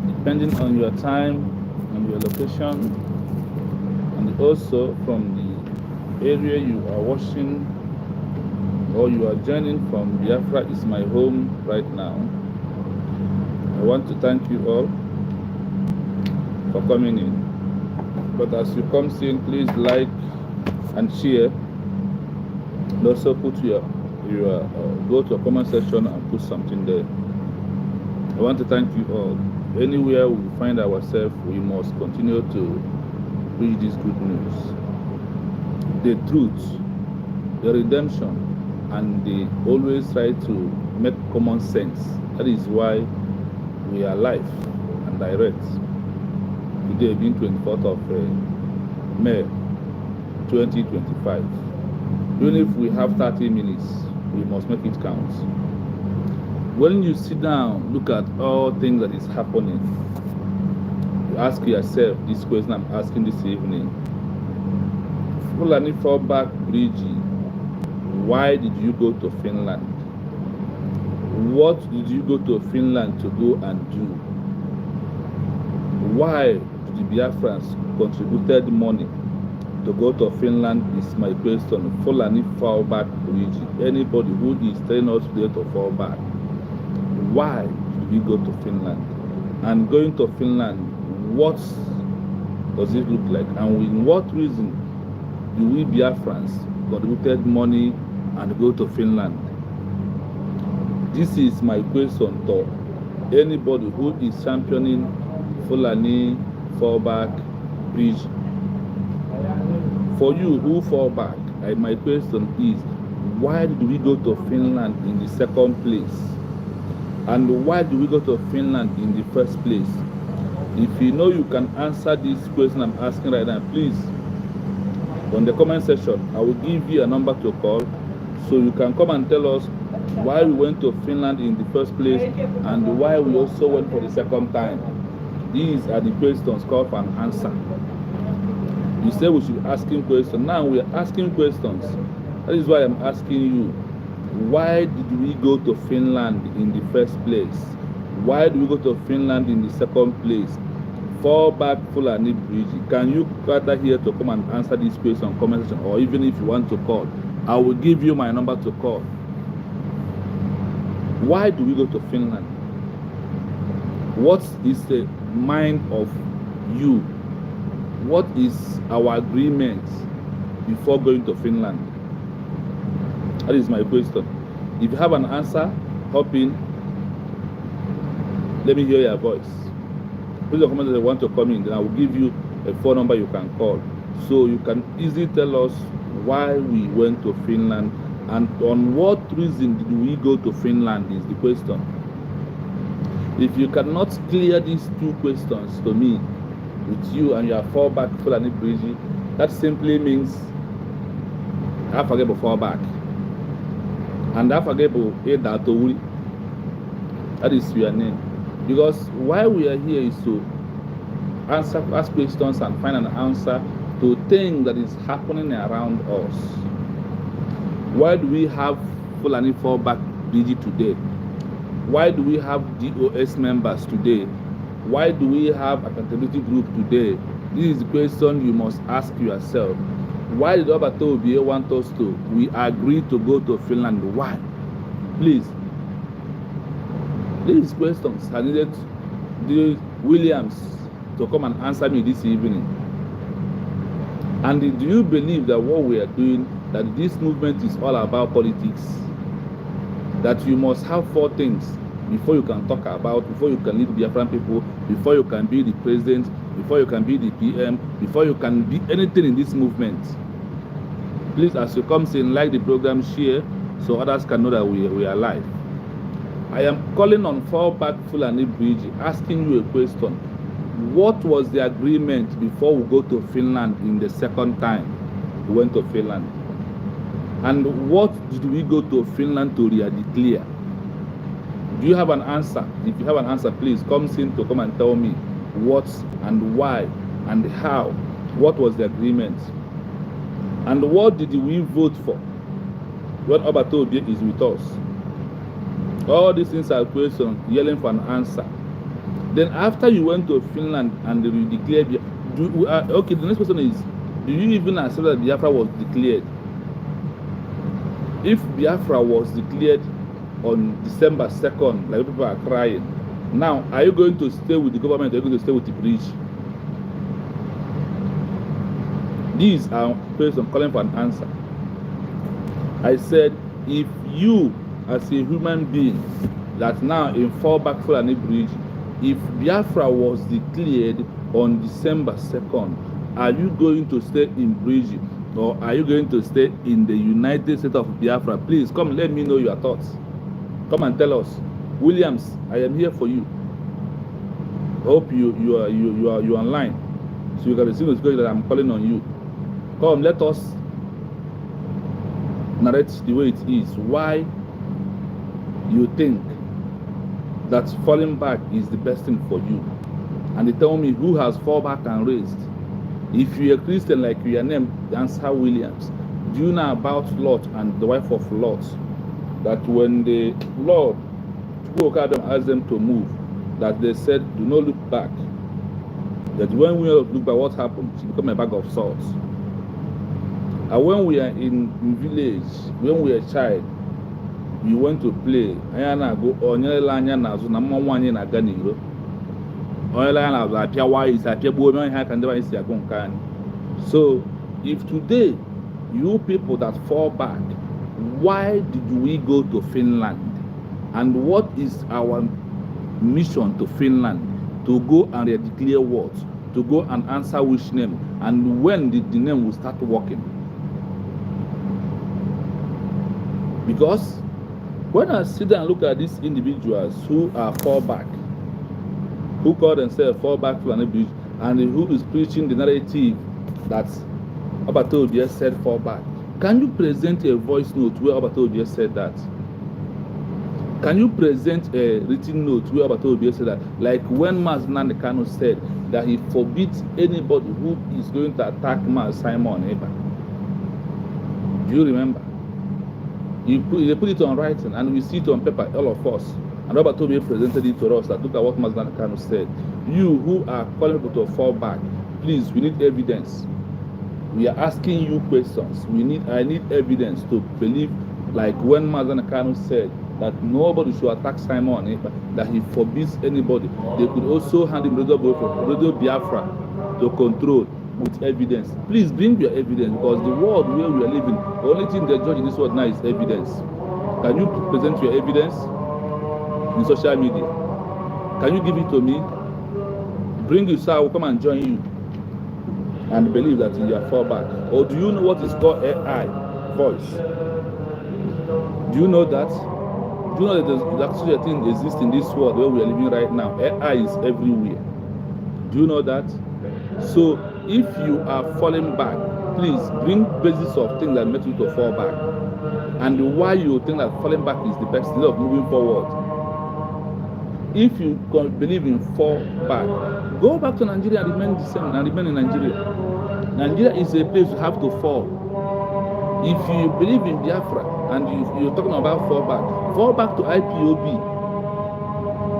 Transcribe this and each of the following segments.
depending on your time and your location, and also from the area you are watching or you are joining from. Biafra is my home right now. I want to thank you all for coming in. But as you come in, please like and share. And also put your go to a comment section and put something there. I want to thank you all. Anywhere we find ourselves, we must continue to preach this good news, the truth, the redemption, and they always try to make common sense. That is why we are live and direct. Today being 24th of May 2025. Even if we have 30 minutes, we must make it count. When you sit down, look at all things that is happening, you ask yourself this question I'm asking this evening. FULANI FALLBACK Bridge, why did you go to Finland? What did you go to Finland to go and do? Why did the Biafrans contributed money to go to Finland is my question. FULANI FALLBACK Bridge. Anybody who is telling us today to fall back, why did we go to Finland? And going to Finland, what does it look like? And with what reason do we Biafrans contributed money and go to Finland? This is my question to anybody who is championing FULANI FALLBACK Bridge. For you who fall back, my question is, why did we go to Finland in the second place? And why did we go to Finland in the first place? If you know you can answer this question I'm asking right now, please, on the comment section, I will give you a number to call so you can come and tell us why we went to Finland in the first place and why we also went for the second time. These are the questions called for an answer. You say we should be asking questions. Now we are asking questions. That is why I'm asking you, why did we go to Finland in the first place? Why did we go to Finland in the second place? FALLBACK FULANI Bridge. Can you gather here to come and answer this question, comment section, or even if you want to call, I will give you my number to call. Why do we go to Finland? What is the mind of you? What is our agreement before going to Finland? That is my question. If you have an answer, hop in. Let me hear your voice. Please comment that you want to come in, then I will give you a phone number you can call. So you can easily tell us why we went to Finland and on what reason did we go to Finland is the question. If you cannot clear these two questions to me, with you and your FALLBACK FULANI Bridge, that simply means I forget about FALLBACK and I forget about Edatowuri. That is your name. Because why we are here is to ask questions and find an answer to things that is happening around us. Why do we have FULANI FALLBACK Bridge today? Why do we have DOS members today? Why do we have accountability group today? This is the question you must ask yourself. Why did Obato Obie want us to? We agreed to go to Finland. Why? Please. These questions I needed the Williams to come and answer me this evening. And do you believe that what we are doing, that this movement is all about politics? That you must have four things before you can talk about, before you can lead Biafran people, before you can be the president, before you can be the PM, before you can be anything in this movement. Please, as you come in, like the program, share so others can know that we are live. I am calling on FALLBACK FULANI Bridge, asking you a question. What was the agreement before we go to Finland in the second time we went to Finland? And what did we go to Finland to declare? Do you have an answer? If you have an answer, please come and tell me what and why and how. What was the agreement? And what did we vote for when Obato Obie is with us? All these things are questions, yelling for an answer. Then after you went to Finland and you declared, okay, the next question is, do you even accept that Biafra was declared? If Biafra was declared on December 2nd, like people are crying, now are you going to stay with the government or are you going to stay with the bridge? These are questions calling for an answer. I said, if you as a human being that now in FALLBACK FULANI bridge, if Biafra was declared on December 2nd, are you going to stay in bridge or are you going to stay in the United States of Biafra? Please come, let me know your thoughts. Come and tell us. Williams, I am here for you. Hope you are online, so you can receive the notification that I'm calling on you. Come, let us narrate the way it is. Why you think that falling back is the best thing for you? And they tell me who has fallen back and raised. If you're a Christian like your name, answer Williams. Do you know about Lot and the wife of Lot? That when the Lord spoke at them, asked them to move, that they said, do not look back. That when we look back, what happened? She became a bag of salt. And when we are in village, when we are a child, we went to play. So if today you people that fall back, why did we go to Finland? And what is our mission to Finland? To go and declare what? To go and answer which name? And when did the name will start working? Because when I sit down and look at these individuals who are FALLBACK, who call themselves FALLBACK FULANI bridge, and who is preaching the narrative that Obatobia said FALLBACK, can you present a voice note where Obatobia said that? Can you present a written note where Obatobia said that? Like when Mas Nandekano said that he forbids anybody who is going to attack Mas Simon Eba. Do you remember? They put it on writing and we see it on paper, all of us. And Robert Toby presented it to us that look at what Mazdan Kano said. You who are calling people to fall back, please, we need evidence. We are asking you questions. I need evidence to believe, like when Mazdan Kano said that nobody should attack Simon, that he forbids anybody. They could also hand him Radio Biafra to control with evidence. Please bring your evidence, because the world where we are living, the only thing they judge in this world now is evidence. Can you present your evidence in social media? Can you give it to me? Bring it, so I will come and join you and believe that you are far back. Or do you know what is called AI voice? Do you know that? Do you know that there's actually a thing exists in this world where we are living right now? AI is everywhere. Do you know that? So if you are falling back, please bring basis of things that make you to fall back, and why you think that falling back is the best instead of moving forward. If you believe in fall back, go back to Nigeria and remain the same and remain in Nigeria. Nigeria is a place you have to fall. If you believe in Biafra and you're talking about fall back to IPOB,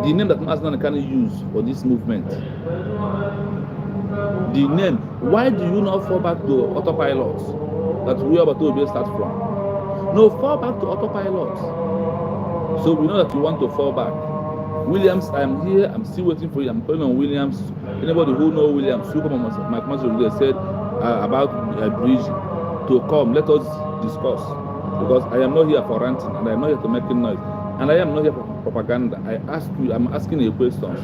the name that Mazdan can use for this movement. The name. Why do you not fall back to autopilot that we are about to start from? No, fall back to autopilot. So we know that you want to fall back. Williams, I'm here. I'm still waiting for you. I'm calling on Williams. Anybody who knows Williams, who come on my commercial said about a bridge to come. Let us discuss, because I am not here for ranting and I am not here to make noise, and I am not here for propaganda. I'm asking you questions.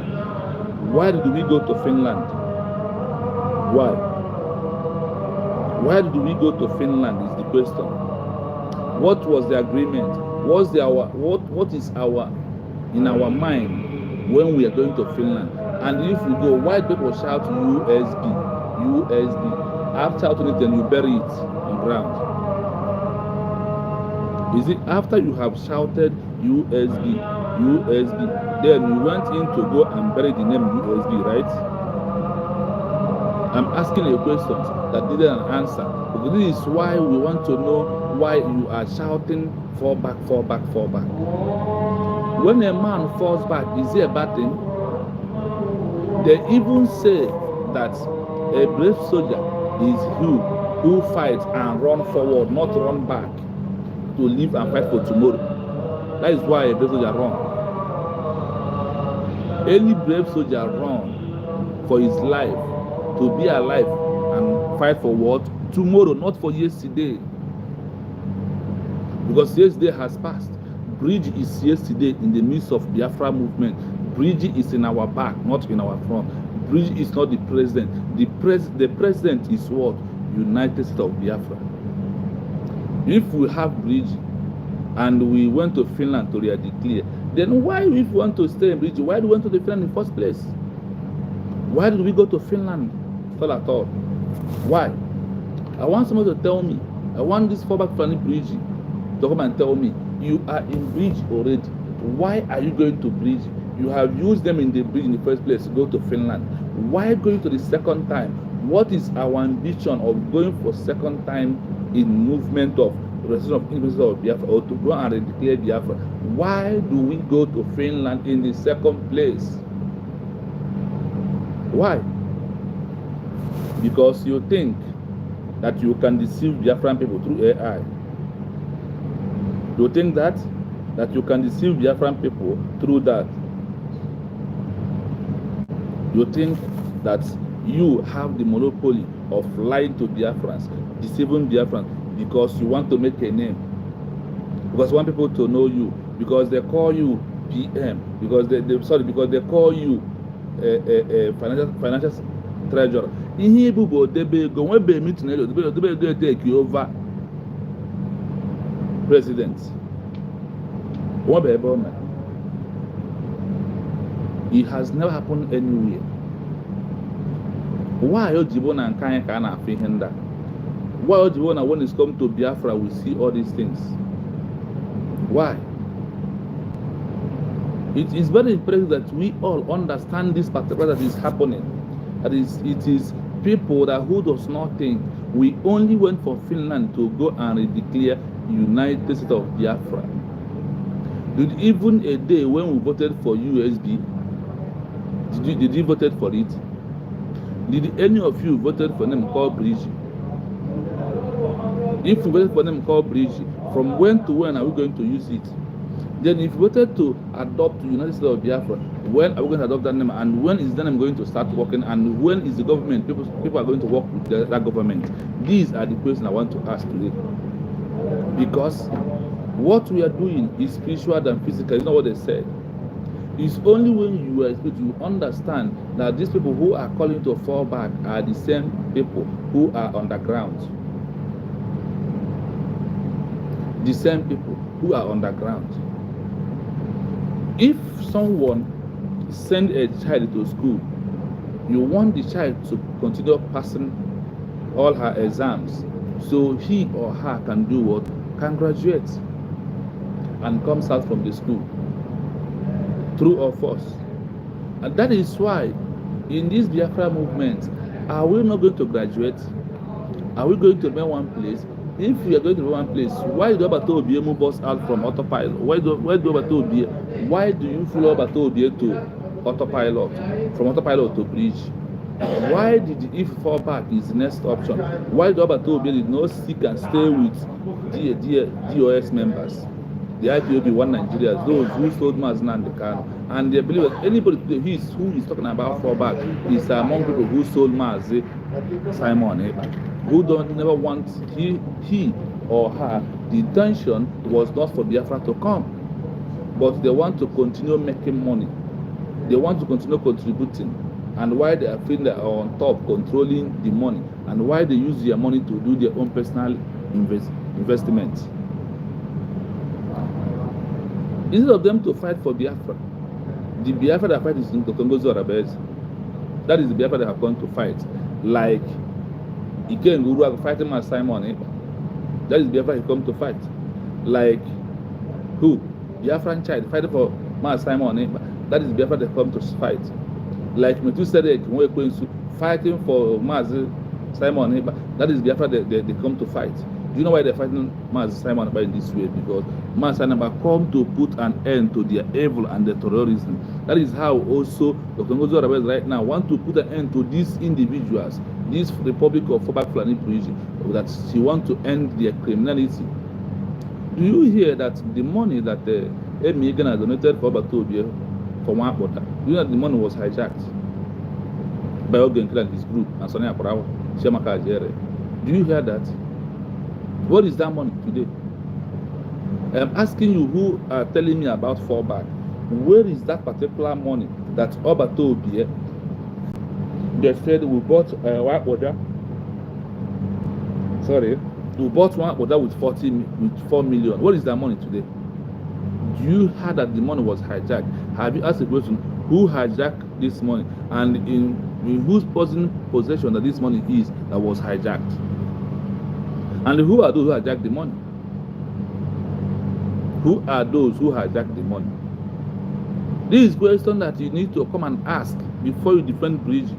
Why did we go to Finland? Why? Why did we go to Finland is the question. What was the agreement? What is in our mind when we are going to Finland? And if we go, why people shout USB? After shouting it, then you bury it on ground. Is it after you have shouted USB, then you went in to go and bury the name USB, right? I'm asking you questions that didn't answer. Because this is why we want to know why you are shouting fall back. When a man falls back, is it a bad thing? They even say that a brave soldier is who fights and run forward, not run back to live and fight for tomorrow. That is why a brave soldier run. Any brave soldier run for his life, to be alive and fight for what? Tomorrow, not for yesterday. Because yesterday has passed. Bridge is yesterday in the midst of Biafra movement. Bridge is in our back, not in our front. Bridge is not the president. The president is what? United States of Biafra. If we have Bridge and we went to Finland to re-declare, then why, if we want to stay in Bridge, why do we want to go to Finland in the first place? Why did we go to Finland at all? Why? I want someone to tell me. I want this FALLBACK FULANI Bridge to come and tell me, you are in Bridge already. Why are you going to Bridge? You have used them in the Bridge in the first place to go to Finland. Why going to the second time? What is our ambition of going for second time in movement of restoration of independence of Biafra, or to go and declare Biafra? Why do we go to Finland in the second place? Why? Because you think that you can deceive Biafran people through AI. You think that you can deceive Biafran people through that. You think that you have the monopoly of lying to Biafrans, deceiving Biafrans, because you want to make a name, because you want people to know you, because they call you PM, because because they call you a financial treasurer. Ihe bubo debe go when be meeting debe take you over president. What be about man? It has never happened anywhere. Why Ojibona and Kanye kana afihinda? Why Ojibona when it's come to Biafra we see all these things? Why? It is very impressive that we all understand this particular that is happening. That is, it is people that who does not think. We only went for Finland to go and declare United States of Biafra. Did even a day when we voted for USB, did you voted for it? Did any of you voted for them called Bridge? If you voted for them called Bridge, from when to when are we going to use it? Then if you voted to adopt United States of Biafra, when are we going to adopt that name? And when is that name going to start working? And when is the government, people are going to work with that government? These are the questions I want to ask today. Because what we are doing is spiritual than physical. You know what they said? It's only when you are spiritual, you understand that these people who are calling to fall back are the same people who are underground. The same people who are underground. If someone send a child to school, you want the child to continue passing all her exams, so he or her can do what? Can graduate and comes out from the school. True or false? And that is why in this Biafra movement, are we not going to graduate? Are we going to remain one place? If we are going to one place, why do Obato Obie move us out from autopilot? Why do Obato Obie? Why do you follow Obato Obie to autopilot, from autopilot to Bridge? Why did, if FALLBACK is the next option, why do Obato Obie did not seek and stay with DOS members, the IPOB One Nigeria, those who sold Mazna and the car, and they believe that anybody today who is talking about FALLBACK is among people who sold Mazi Simon, who don't never want he or her. The intention was not for Biafra to come, but they want to continue making money. They want to continue contributing, and why they are feeling they are on top, controlling the money, and why they use their money to do their own personal investments. Instead of them to fight for Biafra, the Biafra that fight is in the Congo Zorabes. That is the Biafra that have gone to fight, like Ike and Guru are fighting as Simon. That is Biafra he come to fight. Like who? Biafran child fighting for Mas Simon. That is Biafra that come to fight. Like Metu Sedek fighting for Mas Simon. That is Biafra they come to fight. Do you know why they're fighting Master Simon Ekpa in this way? Because Master Simon Ekpa come to put an end to their evil and their terrorism. That is how also Dr. Ngozi Oraweze right now want to put an end to these individuals, this Republic of FALLBACK FULANI Prison, that she want to end their criminality. Do you hear that the money that Emi Egan has donated for Batobia for one quarter, do you know that the money was hijacked by Ogen and his group and Sonny Akurawa, Shemaka Ajere? Do you hear that? What is that money today? I'm asking you who are telling me about FALLBACK. Where is that particular money that Obatobia, they said we bought one order? Sorry, we bought one order with 4 million. What is that money today? Do you hear that the money was hijacked? Have you asked the question who hijacked this money and in whose possession that this money is that was hijacked? And who are those who hijacked the money? Who are those who hijacked the money? This is a question that you need to come and ask before you defend Bridge.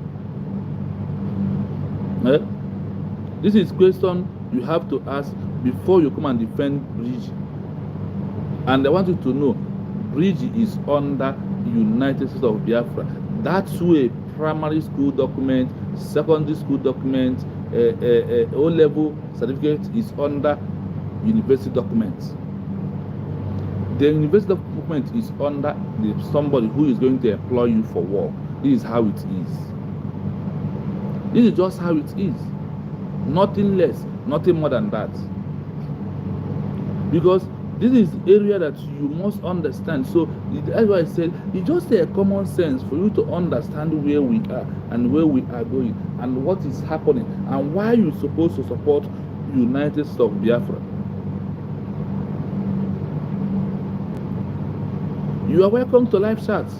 This is a question you have to ask before you come and defend Bridge. And I want you to know, Bridge is under United States of Biafra. That's way primary school document, secondary school document, O-level certificate is under university documents. The university document is under somebody who is going to employ you for work. This is how it is. This is just how it is. Nothing less, nothing more than that. Because this is the area that you must understand. So that's why I said it's just a common sense for you to understand where we are and where we are going and what is happening and why you're supposed to support United States of Biafra. You are welcome to live chats,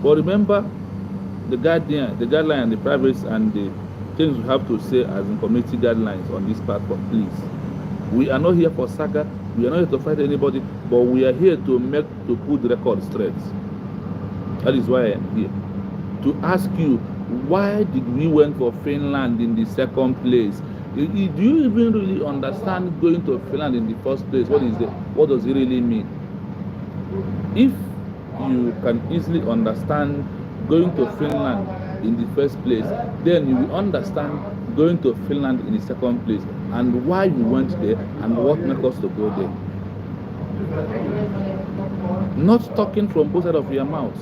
but remember the guideline, the privacy, and the things we have to say as in community guidelines on this platform. Please, we are not here for saga. We are not here to fight anybody, but we are here to put the record straight. That is why I am here to ask you, why did we went for Finland in the second place? Do you even really understand going to Finland in the first place? What does it really mean? If you can easily understand going to Finland in the first place, then you will understand going to Finland in the second place and why you went there and what made us to go there. Not talking from both sides of your mouth.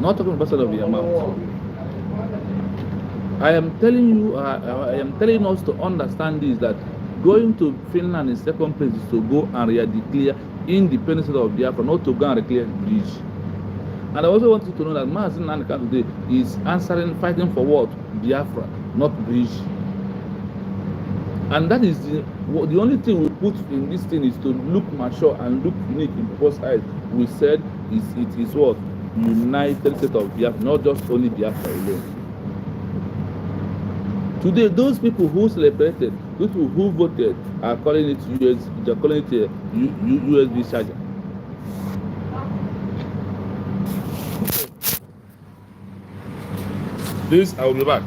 Not talking from both sides of your mouth. I am telling you, I am telling us to understand this, that going to Finland in second place is to go and declare independence of Biafra, not to go and declare Bridge. And I also want you to know that Mazi Nnamdi today is fighting for what? Biafra, not Bridge. And that is the only thing we put in this thing is to look mature and look unique in people's eyes. We said it is what? United States of Biafra, not just only Biafra alone. Today, those people who celebrated, those people who voted, are calling it they're calling it a USB charger. This, I will be back.